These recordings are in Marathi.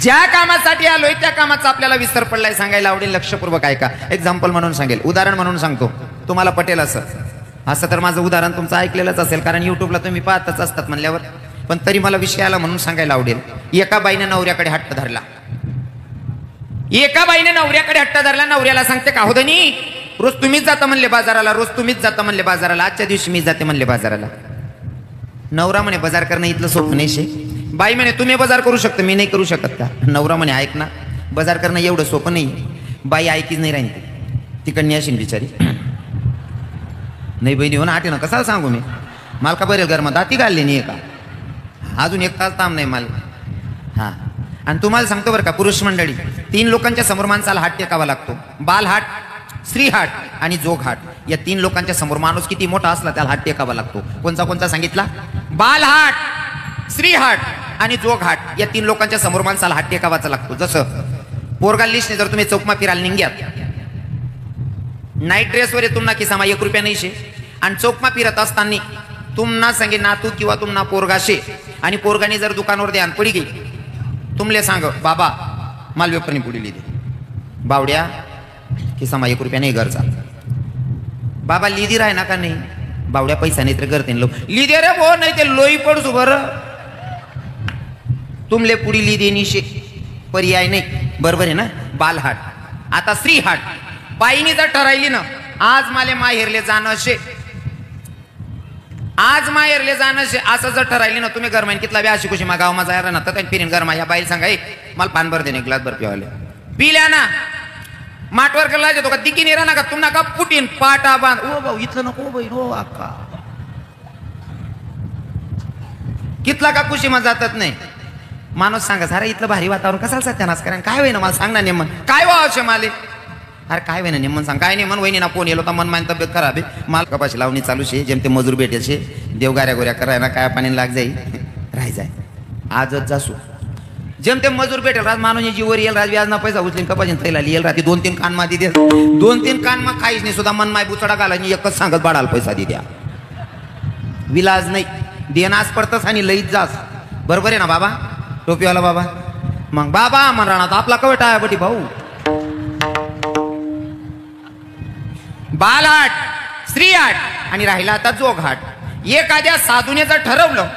ज्या कामासाठी आलोय त्या कामाचा आपल्याला विसर पडलाय सांगायला आवडेल. लक्षपूर्वक ऐका. एक्झाम्पल म्हणून सांगेल, उदाहरण म्हणून सांगतो, तुम्हाला पटेल असं तर माझं उदाहरण तुमचं ऐकलेलंच असेल, कारण युट्यूबला तुम्ही पाहतच असतात म्हणल्यावर, पण तरी मला विषय आला म्हणून सांगायला आवडेल. एका बाईने नवऱ्याकडे हट्ट धरला. एका बाईने नवऱ्याकडे हट्ट धरला. नवऱ्याला सांगते, का हो धनी, रोज तुम्हीच जाता म्हणले बाजाराला, रोज तुम्हीच जाता म्हणले बाजाराला, आजच्या दिवशी मी जाते म्हणले बाजाराला. नवरा म्हणे, बाजार करणं इथलं सोपं नाही शे. बाई म्हणे, तुम्ही बाजार करू शकता, मी नाही करू शकत का? नवरा म्हणे, ऐक ना, बाजार करणं एवढं सोपं नाही. बाई ऐकीच नाही राहील, तिकडनी असेल बिचारी. नाही बहिणी हो ना, आटे ना, कसा सांगू मी, मला का बरेल घरमा दाती घालली नाही का, अजून एक तास ताम नाही मला. हा, आणि तुम्हाला सांगतो बरं का, पुरुष मंडळी, 3 लोकांच्या समोर माणसाला हात टेकावा लागतो. बाल हाट, स्त्री हाट आणि जोग हाट. या 3 लोकांच्या समोर माणूस किती मोठा असला त्याला हात टेकावा लागतो. कोणता कोणता सांगितला? बाल हाट, स्त्री हाट आणि जोग हाट. या 3 लोकांच्या समोर माणसाला हात टेकावाचा लागतो. जसं पोरगाल्लीशने जर तुम्ही चौकमा फिरायला निघ्यात, नाईट ड्रेसवर तुम्हाला की समा 1 रुपया नाही शे, आणि चौकमा फिरत असताना तुम्हाला सांगे नातू किंवा तुम्हाला पोरगा शे, आणि पोरगाने जर दुकानावर द्यान पडी गेली, तुमले सांग, बाबा मालवेपणी पुढे लिहिते, बावड्या की समा 1 रुपया नाही घरचा. बाबा लिदी राह ना का नाही, बावड्या पैसा नाही तर करते लो लिदे रे भो, नाही ते लोई पडसू बरं, तुमले पुढी लिदी निशे पर्याय नाही. बरोबर आहे ना. बालहाट. आता स्त्री हाट. बाईनी जर ठरायली ना, आज माले माहेरले जाणं शे, आज माहेरले जाणं शे, असं जर ठरायली ना, तुम्ही गरमाईन कितला बी अशी खुशी मा गाव मा जायला ना, तर काही फिरीन गरमा. या बाईला सांगा, मला पान भर देणे ग्लास भर पिवाले, पिल्या ना, माटवर करला येतो का, दिकी निरा ना का, तुम नका पुटीन पाटा बांध. ओ भाऊ इथलं नको बाई, हो अक्का कितला का खुशी मा जातात नाही. माणूस सांगा, सारा इथलं भारी वातावरण कसाल सत्यानाश करा, काय होईना मला सांग ना नेमन, काय व्हावं असे माले, अरे काय होईना नेमन सांग, काय नेमन वहिनी ना फोन येलो तर मन मान तब्येत खराब आहे, माल कपाशी लावणी चालू शे, जेम ते मजूर भेटेल देवगाऱ्या गोऱ्या करायला काय पाणी लाग जाई राह जाय. आजच जासू जेम ते मजूर भेटेल, राज मानून जीवर येईल, राज व्याज ना पैसा उचलीन कपाशी थैला येईल, राहते 2-3 कान मा दे, 2-3 कान मा काहीच नाही सुद्धा, मन माय बुचडा घालायची, एकच सांगत बाळाला पैसा दे द्या, विलाज नाही, देनास पडतस आणि लईत जास. बरोबर आहे ना बाबा, टोपीवाला बाबा. मग बाबा म्हणा तर आपला कवट आहे बटी भाऊ. बालहाट, स्त्री हाट आणि राहिला आता जोग हाट. एखाद्या साधूने जर ठरवलं,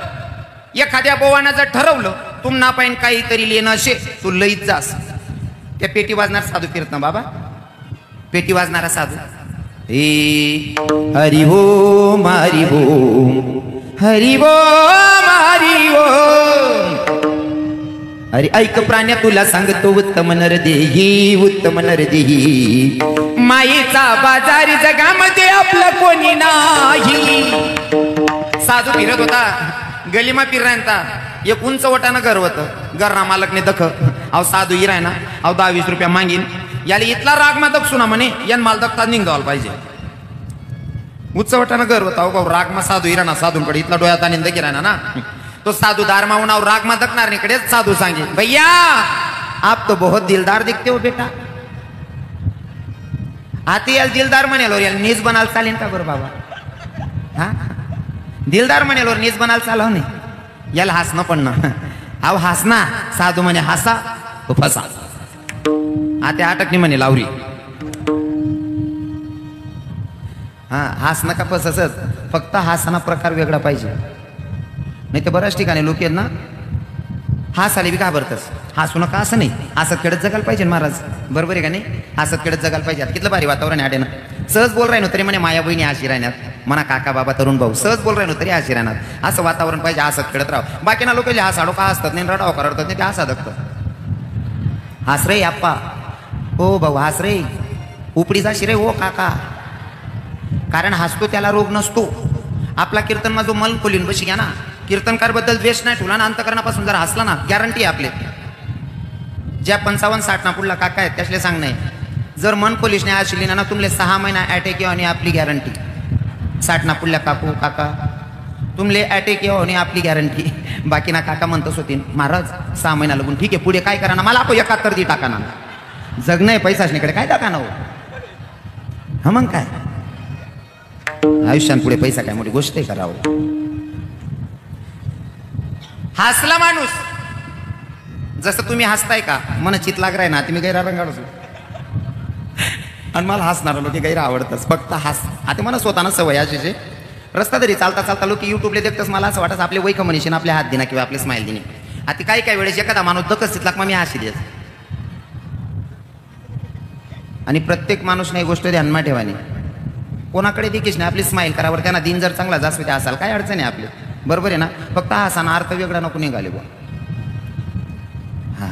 एखाद्या बोवानं जर ठरवलं, तुम ना पाहिन काहीतरी लेणं असे, तू लईत जास. त्या पेटी वाजणार साधू फिरत ना बाबा, पेटी वाजणारा साधू, ए हरि हो मारी हो, हरि हो मारी हो. अरे ऐक प्राण्या तुला सांगतो, उत्तम नर देही, उत्तम नर देही, मायेचा बाजारी जगामध्ये आपलं कोणी नाही. साधू फिरत होता, गलीमा फिरायचा, एक उंच वटानं घर होतं, घरना मालकने दख, अहो साधू हिराय ना, अहो 10-20 रुपया मागीन, याला इथला राग मा दक्षू ना म्हणे, यान माल दखता निघावला पाहिजे. उंच वटानं घर होता, अहो राग मा साधू हिरा ना, साधूंकडे इथला डोळ्यात आणि दखी राहणार ना, तो साधू दारमा उन्हाव राग मा दखणार निकडे, साधू सांगे, भैया आप तो बहुत दिलदार दिखते हो बेटा. आती याला दिलदार म्हणेल, याला नीज बनाल चालेल का बरं बाबा? हा, दिलदार म्हणेल नीज बनाल चालव नाही, याला हसणं पण ना, अहो हसना. साधू म्हणे हसा तो फसा, आता अटकणी म्हणे लावरी. हा, हसणं का फसच, फक्त हसणं प्रकार वेगळा पाहिजे, नाही तर बऱ्याच ठिकाणी लोक आहेत ना, हसाले बी घाबरतस, हसू नका असं नाही, हसत खेळत जगायला पाहिजे महाराज. बरोबर आहे का नाही? हसत खेळत जगायला पाहिजे. कितलं भारी वातावरण आहे ना, सहज बोल राहिनो तरी म्हणे माया बहिणी हशी राहण्यात, म्हणा काका बाबा तरुण भाऊ सहज बोल राहिनो तरी हशी राहणार, असं वातावरण पाहिजे, हसत खेळत राहा. बाकी ना लोक हसाडो का हसतात नाही, रडाव का रडतात नाही, ते हसा दगत. हस रे आप्पा, हो भाऊ हस रे, उपडी जाशी रे हो काका, कारण हसतो त्याला रोग नसतो. आपला कीर्तनमा जो मन खोलीन बशी घ्या ना, कीर्तनकार बद्दल द्वेष नाही ठेवला ना, अंतकरणापासून जर हसला ना, गॅरंटी आहे आपले. ज्या 55-60 ना पुढला काका आहेत त्यासले सांग नाही, जर मन खोलीश नाही असली ना, तुमले 6 महिना अटॅक येऊ आणि आपली गॅरंटी. 60 ना पुढल्या काकू काका तुमले अटॅक येऊ आणि आपली गॅरंटी. बाकी ना काका म्हणतच होती, महाराज 6 महिना लागून ठीक आहे, पुढे काय करा ना, मला आपण 71 दी टाका ना, जगणं आहे पैसाच निकडे काय टाका ना हो. हा मग काय आयुष्यात पुढे पैसा काय मोठी गोष्ट आहे करावं. हसला माणूस जसं तुम्ही हसताय का मन चित लाग राय ना तुम्ही गैरा रंगाळच आणि मला हसणार लोक गैरा आवडतच फक्त हस आता मला स्वतःना सवय अशी रस्ता तरी चालता चालता लोक युट्यूबला देखतच मला असं वाटत आपले वैक मनीषीन आपले हात दिना किंवा आपले स्माईल दिने आता काही वेळेस एखादा माणूस दकस तिथला मग मी हसी देत आणि प्रत्येक माणूस नाही गोष्ट ध्यानमा ठेवानी कोणाकडे देखील नाही आपली स्माईल करावर त्यांना दिन जर चांगला जास्त ते असाल काय अडचण आहे आपली बरोबर आहे ना फक्त हसाना अर्थ वेगळा नको निघाले बुवा हा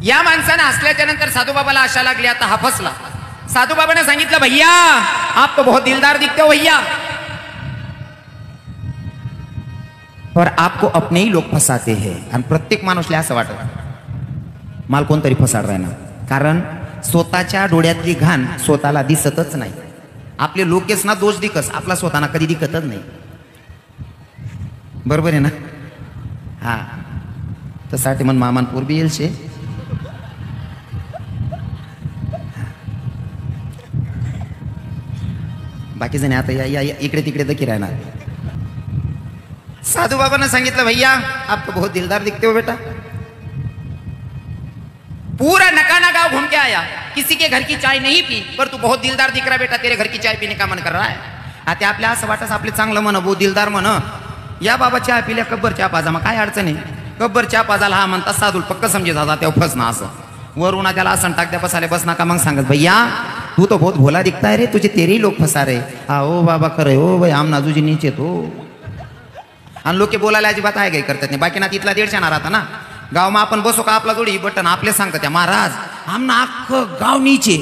या माणसाने हसल्याच्या नंतर साधूबाबाला आशा लागली आता हा फसला साधूबाबाने सांगितलं भैया आप तो बहुत दिलदार दिखते हो भैया और आपको अपने ही लोग फसाते हैं आणि प्रत्येक माणूसला असं वाटत माल कोणतरी फसाड राहणार कारण स्वतःच्या डोळ्यातली घाण स्वतःला दिसतच नाही आपले लोकेस ना दोष दिकस आपला स्वतःना कधी दिखतच नाही बरोबर आहे ना हा तसाठी मन मामान पूर्वी येईल शे बाकी जण आता या इकडे तिकडे दखी राहणार साधू बाबा ने सांगितलं भैया आप तो बहुत दिलदार दिखते हो बेटा पूरा नकाना गांव घूम के आया किसी के घर की चाय नहीं पी पर तू बहुत दिलदार दिख रहा बेटा तेरे घर की चाय पीने का मन कर रहा है आता आपल्या असं वाटस आपले चांगलं म्हण बहुत दिलदार म्हण या बाबा चहा पिल्या कब्बर चहा पाजा मग काय अडचण आहे कब्बर चहा पाजाला हा म्हणता साधू पक्क समजे जाता तेव्हा फसना असं वरून त्याला असं टाकत्या बसाले बसना का मग सांगत भैया तू तो बहुत भोला दिखता है रे तुझे तेरे ही लोग फसा रे हा ओ बाबा खरं हो भाई आम नाजूजी नीचे तो आणि लोक बोलायला अजिबात आहे काही करतात नाही बाकी ना तिथला 150 ना राहता ना गाव में आपण बसो का आपला जोडी बटन आपले सांगतात त्या महाराज आमना अख्खं गाव नीचे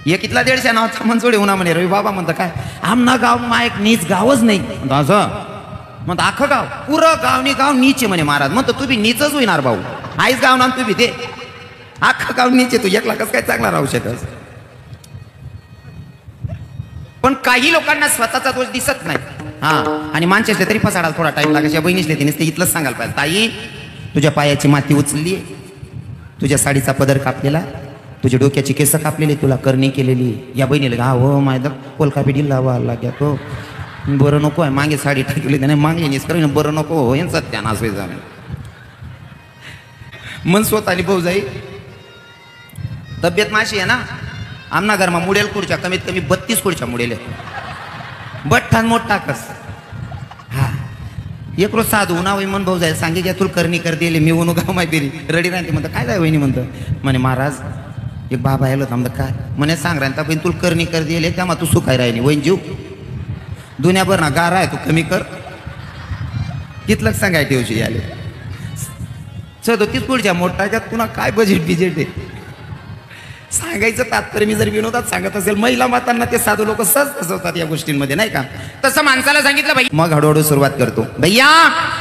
एक इथला 150 नावाचा मन जोडी होणार म्हणे रवी बाबा म्हणतं काय आमना गाव मा एक नीच गावच नाही म्हणतं अख्खं गाव पुरं गाव नीचे म्हणे महाराज म्हणतो तू बी नीचच होईनार भाऊ आईच गाव ना तू बी ते अख्खं गाव नीचे तू एकला कसं काय चांगला राहू शकस पण काही लोकांना स्वतःचा दोष दिसत नाही हा आणि माणसाचे तरी फसाडायला थोडा टाइम लागायच्या बहिणीसले तिने इथलंच सांगायला पाहिजे ताई तुझ्या पायाची माती उचलली तुझ्या साडीचा पदर कापलेला तुझ्या डोक्याची केस कापलेली तुला करणी केलेली या बहिणीला हा हो माझं कोलकापी दिला वाला घ्या तो बरं नको आहे मागे साडी टाकली त्याने मागे निस कर बरं नको हो यांचं त्या नासवे जाणे मन स्वतःली भाऊ जाई तब्येत माशी आहे ना आमना घरमा मुडेल खुर्च्या कमीत कमी 32 खुर्च्या मुडेल बठ्ठान मोठा कस हा एक रोज साधू ना वही मन भाऊ जाईल सांगे घ्या तुला करणी कर दिले मी वनू गाव माय बिरी रडी राहते म्हणतं काय जाय वहिनी म्हणतं म्हणे महाराज एक बाबा आलो म्हणतं काय म्हणे सांग राहता बहीण तुला करणी कर दिले त्यामा तू सुखाय राहिनी वहीन जीव दुनियाभर ना गारा आहे तू कमी कर तिथलंच सांगाय ठेवशी आले 37 पुढच्या मोठाच्यात पुन्हा काय बजेट आहे सांगायचं तात्पर्य मी जर विनोदात सांगत असेल महिला मातांना ते साधू लोक सहज फसवतात या गोष्टींमध्ये नाही का तसं माणसाला सांगितलं भाई मग हळूहळू सुरुवात करतो भैया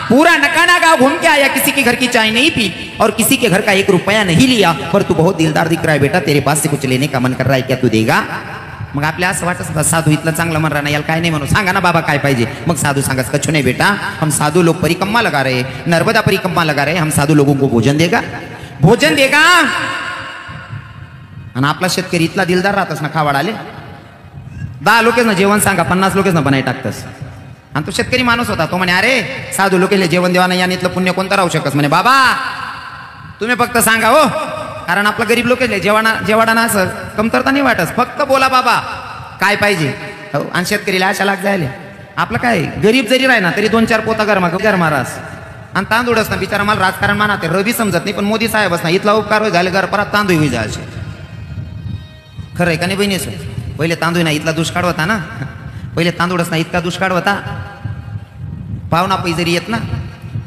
पूरा नकाना गांव घूम के आया किसी के घर की चाय नहीं पी और किसी के घर का 1 रुपया नहीं लिया पर तू बहुत दिलदार दिख रहा है बेटा तेरे पास से कुछ लेने का मन कर रहा है क्या तू देगा मग आपल्या असं वाटत साधू इथलं चांगलं म्हणणार नाही याला काय नाही म्हणू सांगा ना बाबा काय पाहिजे मग साधू सांगत कछु नाही बेटा हम साधु लोग परिक्रमा लगा रहे नर्मदा परिक्रमा लगा रहे हम साधु लोगों को भोजन देगा आणि आपला शेतकरी इथला दिलदार राहतस ना खावाड आले 10 लोकेच ना जेवण सांगा 50 लोकेच ना बनाय टाकतस आणि तो शेतकरी माणूस होता तो म्हणे अरे साधू लोकेले जेवण देवा नाही आणि इथलं पुण्य कोणतं राहू शकस म्हणे बाबा तुम्ही फक्त सांगा हो कारण आपला गरीब लोकेले जेवाडाना असं कमतरता नाही वाटस फक्त बोला बाबा काय पाहिजे आणि शेतकरीला अशा लाग जायले आपलं काय गरीब जरी राही ना तरी 2-4 पोता गरमा रास आणि तांदूळच ना बिचारा मला राजकारण मानाते रवी समजत नाही पण मोदी साहेबच ना इथला उपकार झाले घर परत तांदूळ होई जायचे खरं आहे का नाही बहिणी पहिले तांदूळ ना इथला दुष्काळ होता ना पहिले तांदूळच ना इतका दुष्काळ होता पावना पै जरी येत ना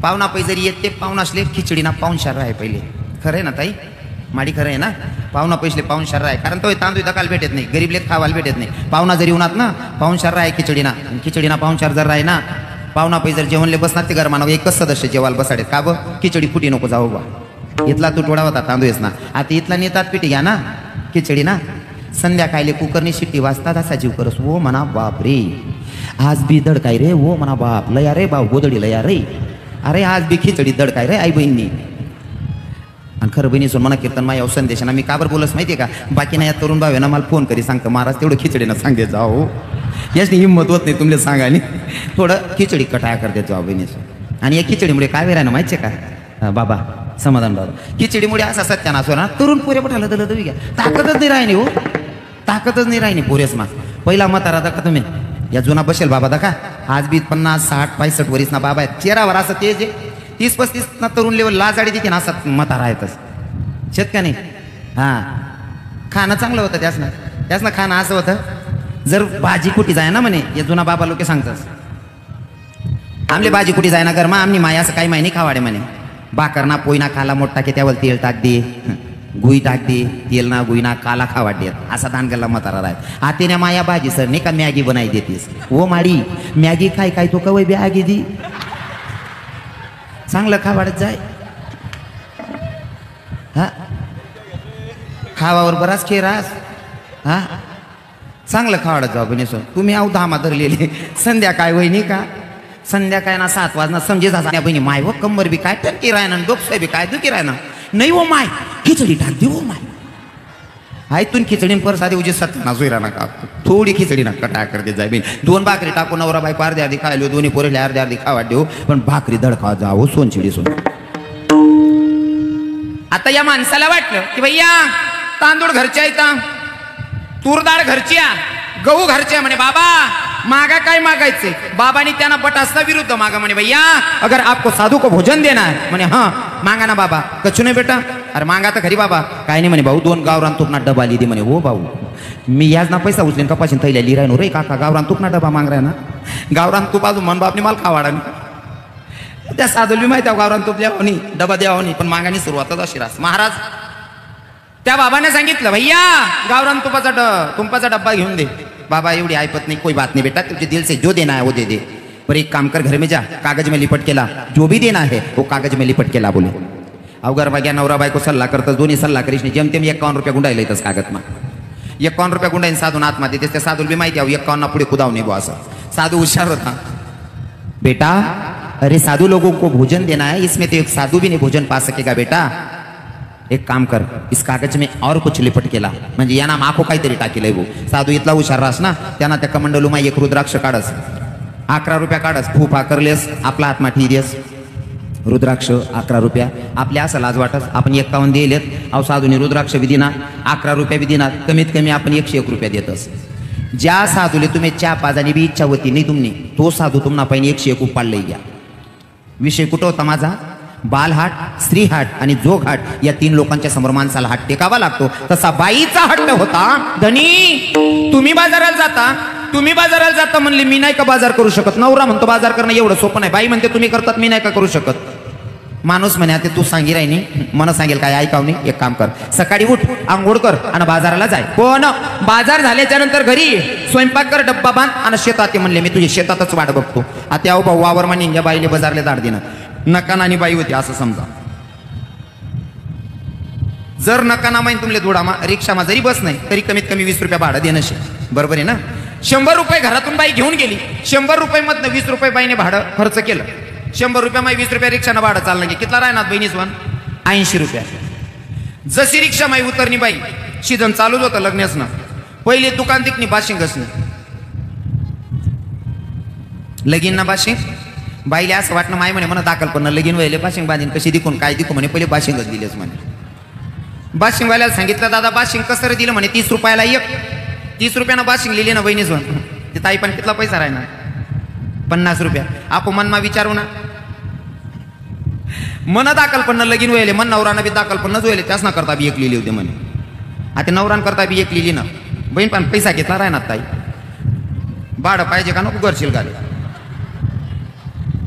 पावना पै जरी येत ते पाहुणासले खिचडी ना पाहुणशार आहे पहिले खरं आहे ना ताई माडी खरं आहे ना पाहुणा पैसले पाहुणशार आहे कारण तो तांदूळ दकाला भेटत नाही गरीबले खावायला भेटत नाही पाहुणा जरी उन्हात ना पाहुणशार आहे खिचडीना पाहुणशार जर राही ना पाहुणा पै जर जेवणले बसणार ते घरमा एकच सदस्य जेवायला बसाडेत का ब खिचडी फुटी नको जाऊ बा इथला तुटवडा होता तांदूळच ना आता इथला नेतात पिठी घ्या ना खिचडी ना संध्याकाळी कुकरनी शिट्टी वाजतात असा जीव करस वो म्हणा बाप रे आज बी दडकाय रे वो म्हणा बाप लया रे बाप गोदडी लया रे अरे आज बी खिचडी दडकाय रे आई बहिणी आणि खरं बहिणीसून म्हणा कीर्तन माझ्या संदेशाना मी काबर बोलस माहितीये का बाकी नाही या तरुण भाव ना मला फोन करी सांगतं महाराज तेवढं खिचडीनं सांगे जाओ याची हिंमत होत नाही तुमले सांगायला थोडं खिचडी कटाया करते जाऊ बहिणीसून आणि या खिचडीमुळे काय वेळ ना माहितीये का बाबा समाधान बाबा, खिचडीमुळे असा सत्यानाश होणार तरुण पोरे पठाला दल दवी घ्या, ताकदच नाही राहिनी हो, ताकदच नाही राहिनी पोरेस मा. पहिला म्हातारा दाखा तुम्ही, या जुना बसेल बाबा दाखा, आज बी 50, 60, 65 वरीस ना बाबा आहे, चेहरावर असं तेज आहे, 30-35 ना तरुण लेवल लाजाडी तिथे ना असा म्हातारा आहेतच शेत का नाही. हां खाणं चांगलं होतं त्यासनं खाणं असं होतं, जर भाजी कुठे जाय ना म्हणे, या जुना बाबा लोक सांगतात आमले भाजी कुठे जाय ना गरमा आमनी माया असं काही माहिती खावाडे म्हणे, भाकर ना पोई ना काला मोठा के त्यावर तेल टाक दे, गुई टाक दे, तेल ना गुई ना काला खावाड दे, असा दानगल्ला म्हातारा राहत. आतेने माया भाजी सर नाही का मॅगी बनाई देतीस, ओ माडी मॅगी खाय काय तो कवय बॅगी दी, चांगलं खावाडत जाय. हा खावावर बराच खेरास, हा चांगलं खावाडत जाऊ बने सर. तुम्ही आव धामा धरलेले संध्याकाळ वहिनी का, संध्याकाळ ना 7 वाजना समजे जाण्या बहिणी माय व कंबर बी काय टक्की राहना, डोकसाय बी काय दुखी राहना, नाही हो माय खिचडी टाक दे हो माय. आयतून खिचडी पर साधी उजे सत्याना जोईरा नका, थोडी खिचडी नका टाक करते जाय बिन, 2 भाकरी टाकू नवरा बायको अर्धी अर्धी खायलो, दोन्ही पोरेले अर्धी अर्धी खावा देऊ, पण भाकरी दडखा जावं सोनचिडी सोन. आता या माणसाला वाटलं की भैया तांदूळ घरचे आहेत, तूर डाळ घरची आहे, गहू घरचे म्हणे, बाबा मागा काय मागायचे. बाबांनी त्यांना बटासना विरुद्ध मागा म्हणे, भैया अगर आपको साधू को भोजन देना है म्हणे, हाँ मांगा ना बाबा. कछु नाही बेटा, अरे मांगा तर खरी बाबा. काय नाही म्हणे, भाऊ 2 गावरान तुपना डबा लिही म्हणे. हो भाऊ मी याच ना पैसा उचलेन कपाशीन थैल्या लिही राहिनो रे काका, गावरान तुपना डबा माग राय ना, गावरान तुप अजून मन बापने माल खावाडा नाही. त्या साधूला माहिती आहे गावरान तुप द्यावं नाही, डबा द्यावं नाही, पण मागानी सुरुवातच अशी रास. महाराज त्या बाबाने सांगितलं, भैया गावरान तुपाचा डब्बा घेऊन दे. बाबा एवढी ऐपत नाही, कोई बात नहीं बेटा, तुझे दिल से जो देना है वो दे दे, पर एक काम कर घर में जा, कागज में लिपट केला, जो भी देना है वो कागज में लिपट केला बोले. अवघर बाग्या नवरा बायको सल्ला करतात, दोन्ही सल्ला करीश नाही, जेमतेम 51 रुपया गुंडायला येतच कागदमा, 51 रुपया गुंडाईन साधून आत्महत्या देतेस. त्या साधूला बी माहिती आहे 51 पुढे कुदाव नाही बो असं. साधू हुशार होता, बेटा अरे साधु लोगों को भोजन देना है, इसमें तो एक साधु भी नहीं भोजन पा सकेगा बेटा, एक काम कर इस कागज में और कुछ लिपट केला, म्हणजे या नाम आखो काहीतरी टाकेलंय भाऊ. साधू इतला हुशार रास ना, त्यांना त्या कमंडलूमा एक रुद्राक्ष काढस, 11 रुपया काढस, फूफ करलेस, आपला हातमा ठी देस, रुद्राक्ष 11 रुपया. आपल्या असं लाज वाटस, आपण 51 दिलेत, अहो साधूने रुद्राक्ष बी दिना, 11 रुपया बी दिना, कमीत कमी आपण 101 रुपया देतस. ज्या साधूले तुम्ही च्या पाजाने बी इच्छा होती नाही तुमने, तो साधू तुम्हाला पहिने 101 उपाडलंय घ्या. विषय कुठं होता माझा, बालहाट, स्त्रीहाट आणि जोगहाट या 3 लोकांच्या समोर माणसाला हात टेकावा लागतो, तसा बाईचा हट्ट होता. धनी तुम्ही बाजाराला जाता म्हणले, मी नाही का बाजार करू शकत. नवरा म्हणतो बाजार करणं एवढं सोपं नाही, बाई म्हणते तुम्ही करतात, मी नाही का करू शकत. माणूस म्हणे आता तू सांगी राहिनी, मन सांगेल काय ऐकाव नाही. एक काम कर, सकाळी उठ, आंघोळ कर आणि बाजाराला जाय. पण बाजार झाल्याच्या नंतर घरी स्वयंपाक कर, डब्बा बांध आणि शेतात ये म्हणले, मी तुझ्या शेतातच वाट बघतो. आता अहो भाऊ वावर म्हणे या बाईले बाजारले दाड देणं, नकानानी बाई होती असं समजा. जर नकाना माहीन तुमले धुडामा रिक्षामा जरी बस नाही तरी कमीत कमी 20 रुपया भाडं देणं शे, बरोबर आहे ना. 100 रुपये घरातून बाई घेऊन गेली, 100 रुपये मधनं 20 रुपये बाईने भाडं खर्च केलं. 100 रुपया माई 20 रुपया रिक्षानं भाडं चाललं की कितला राहणार बहिणीच वन 80 रुपया. जशी रिक्षा माई उतरणी बाई, सीझन चालूच होतं लग्नासनं, पहिले दुकान दिकनी बाशिंगसनं लगीन ना बाशिंग. बाईले असं वाटणं माय म्हणे म्हणा दाखल पण लगीन व्हायले बाशिंग बांधीन, कशी दिकून काय दिकू म्हणे, पहिले बाशिंगच दिलेच म्हणे. बाशिंगवाल्याला सांगितलं दादा बाशिंग कसं दिलं म्हणे, 30 रुपयाला एक. 30 रुपयानं बाशिंग लिहिली ना बहिणीच वन. ते ताई पण कितला पैसा राहणार, 50 रुपया. आपण मनमा विचारू ना, मन दाखल पण लगीन व्हायले, मन नवरानं बी दाखल पण व्हायले, त्याच ना करता बी एक लिहिली होते म्हणे. आता नवरान करता बी एक लिहिली ना, बहीण पण पैसा घेतला राहणार ताई, भाडं पाहिजे का नको करशील का.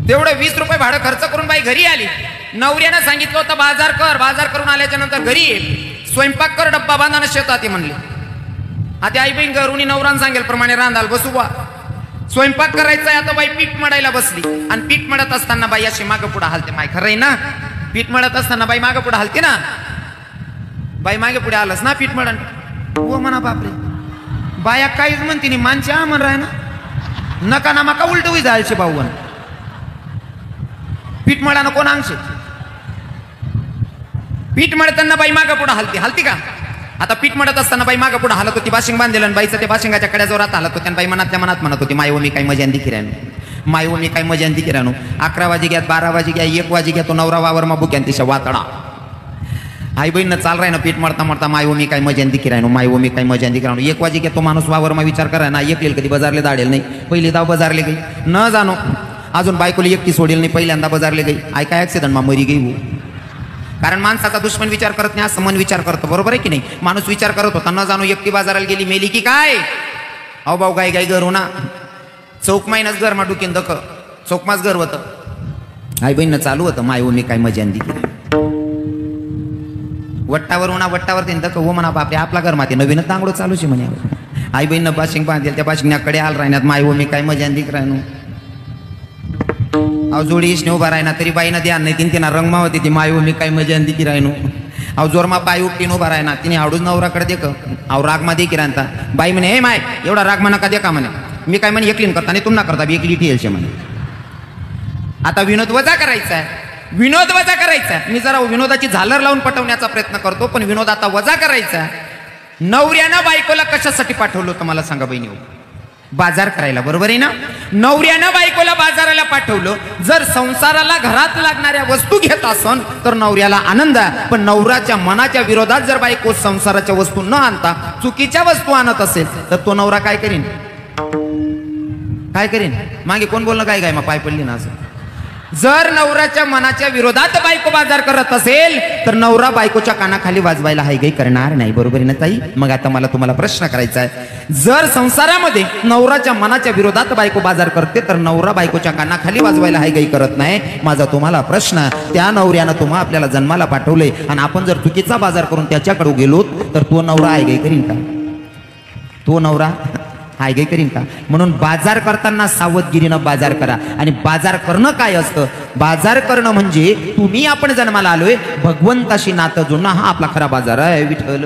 तेवढं 20 रुपये भाडं खर्च करून बाई घरी आली. नवऱ्यानं सांगितलं होतं बाजार कर, बाजार करून आल्याच्या नंतर घरी स्वयंपाक कर, डब्बा बांधानं शेतात ये म्हणले. आता आई बहीण घरून नवरान सांगेल प्रमाणे रांधाल बसू बा. स्वयंपाक करायचा आहे, आता बाई पीठ मळायला बसली आणि पीठ मळत असताना बाई अशी मागं पुढे हालते. माय खरंय ना, पीठ मळत असताना बाई मागं पुढे हालते ना, बाई मागे पुढे आलंस ना पीठ मळण. हो म्हणा बापरे, बाया काहीच म्हणते नाही, माणच्या म्हण राय ना, नका ना मका उलट होई जायचे भाऊ. पीठ मळानं कोण अंगशे, पीठ मळताना बाई मागं पुढे हलती का. आता पीठ मळत असताना बाई मागं पुढे हलत होती, बाशिंग बांधलेलं आणि बाईचं त्या बाशिंगाच्या कड्या जोरात हलत होत्या. बाई मनातल्या मनात म्हणत होती, माय मी काही मजा दिखी राहिनो. मायव मी काय मजा ती किराणू 11 वाजे घ्या 12 वाजे घ्या 1 वाजे घ्या तो नवरा वावर मा बुक्यान तिशा वातडा आई बहीण चाल राय ना पीठ मरता मरता मायव मी काय मजा ती किराणू मायव मी काय मजा ती किराणू 1 वाजे घ्या तो माणूस वावर मा विचार करा ना एकलेल कधी बाजारले दाडेल नाही पहिली दाव बाजारले गई न जाणो अजून बायकोली एकटी सोडेल नाही पहिल्यांदा बाजारले गई आई काय ऍक्सिडेंट मा मरी गई हो कारण माणसाचा दुश्मन विचार करत नाही असं मन विचार करतो बरोबर आहे की नाही माणूस विचार करत होता न जाणो एकटी बाजाराला गेली मेली की काय अहो भाऊ गाय गाय घर हो ना चौक मायनच घर मा डुकीन दख चौकमाच घर होतं आई बहीण चालू होतं माय मी काय मजा दी वट्टावर उन्हा वट्टावर ते दख हो म्हणा बापरे आपला घर माते नवीन तांगडो चालूच म्हणे आई बहीण बाशिंग बांधेल त्या बाशिंगकडे आल राहण्यात माय मी काय मजा दिक राहणू अहो जोडी इशने उभा राहिना तरी बाईनं ध्यान नाही तिने रंगमा होती ती माय मी काय मजा दिकी राहणू अहो जोरमा पाय उपटीन उभा राहिना तिने हाडूच नवराकडे देख अहो रागमा देखी राहता बाई म्हणे हे माय एवढा राग म्हणा का दे का म्हणे मी काय म्हणे एकलीन करता नाही तुम ना करता एकली ठेलशे म्हणे आता विनोद वजा करायचा आहे विनोद वजा करायचा आहे मी जरा विनोदाची झालर लावून पटवण्याचा प्रयत्न करतो पण विनोद आता वजा करायचा आहे नवऱ्यानं बायकोला कशासाठी पाठवलं होतं मला सांगा बहिणी बाजार करायला बरोबर आहे ना नवऱ्यानं बायकोला बाजाराला पाठवलं जर संसाराला घरात लागणाऱ्या वस्तू घेत असन तर नवऱ्याला आनंद आहे पण नवऱ्याच्या मनाच्या विरोधात जर बायको संसाराच्या वस्तू न आणता चुकीच्या वस्तू आणत असेल तर तो नवरा काय करीन मागे कोण बोलणं काय काय मग पाय पडली ना असं जर नवऱ्याच्या मनाच्या विरोधात बायको बाजार करत असेल तर नवरा बायकोच्या कानाखाली वाजवायला हाय गाई करणार नाही बरोबर आहे ना ताई मग आता मला तुम्हाला प्रश्न करायचा आहे जर संसारामध्ये नवऱ्याच्या मनाच्या विरोधात बायको बाजार करते तर नवरा बायकोच्या कानाखाली वाजवायला हाय गाई करत नाही माझा तुम्हाला प्रश्न त्या नवऱ्यानं तुम्हा आपल्याला जन्माला पाठवले आणि आपण जर चुकीचा बाजार करून त्याच्याकडे गेलो तर तो नवरा हाय गाई करीन का तो नवरा हाय गाई करीन का म्हणून बाजार करताना सावधगिरीनं बाजार करा आणि बाजार करणं काय असतं बाजार करणं म्हणजे तुम्ही आपण जन्माला आलोय भगवंताशी नातं जुळणं हा आपला खरा बाजार आहे विठ्ठल